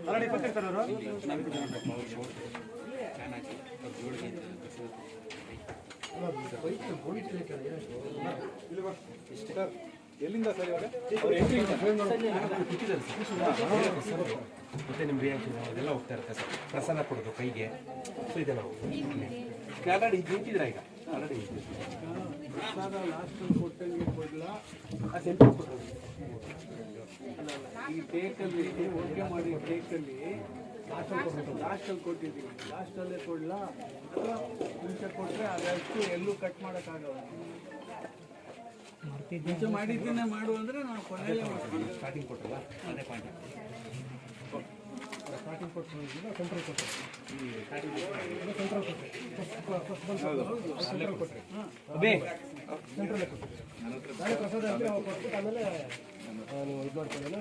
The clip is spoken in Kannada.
ಆಲ್ರೆಡಿ ಬರ್ತಿರ್ತಾರೆ ಅವರು. ಎಲ್ಲಿಂದ ಸರ್ ಇವಾಗ ಮತ್ತೆ ನಿಮ್ಮ ರಿಯಾಕ್ಷನ್ ಅದೆಲ್ಲ ಹೋಗ್ತಾ ಇರುತ್ತೆ ಸರ್. ಪ್ರಸಾದ ಕೊಡೋದು ಕೈಗೆ. ಸೊ ಇದೆಲ್ಲ ಆಲ್ರೆಡಿ ನಿಂತಿದ್ರೆ ಈಗ ಆಲ್ರೆಡಿ ಪ್ರಸಾದ ಲಾಸ್ಟಲ್ಲಿ ಕೊಟ್ಟಂಗೆ ಕೊಡಲ ಸೆಂಟೆನ್ಸ್ ಕೊಟ್ಟರು. ಈ ಟೇಕಲ್ಲಿ ಓಕೆ ಮಾಡಿ ಟೇಕಲ್ಲಿ ಲಾಸ್ಟಲ್ಲಿ ಕೊಟ್ಟಿದ್ದೀವಿ. ಲಾಸ್ಟಲ್ಲೇ ಕೊಡಲ ಅಥವಾ ಮುಂಚೆ ಕೊಟ್ಟರೆ ಅದಷ್ಟು ಎಲ್ಲೂ ಕಟ್ ಮಾಡೋಕ್ಕಾಗಲ್ಲ. ಮುಂಚೆ ಮಾಡಿದ್ದನ್ನೇ ಮಾಡು ಅಂದರೆ ನಾವು ಕೊನೆಯಲ್ಲೇ ಮಾಡ್ತೀವಿ. ಸ್ಟಾರ್ಟಿಂಗ್ ಕೊಟ್ಟರಲ್ಲ ಅದೇ ಪಾಯಿಂಟ್. ಸ್ಟಾರ್ಟಿಂಗ್ ಕೊಟ್ಟರು ಸೆಂಟ್ರಲ್ ಕೊಟ್ಟರು. ಸೆಂಟ್ರಲ್ ಕೊಟ್ಟರೆ ಅಬೇ ಸೆಂಟ್ರಲ್ಲೇ ಕೊಟ್ಟರು. ಪ್ರಸಾದ ಕೊಟ್ಬಿಟ್ಟು ಆಮೇಲೆ ನಾನು ಇದು ಮಾಡ್ಕೊಳ್ಳೋಣ.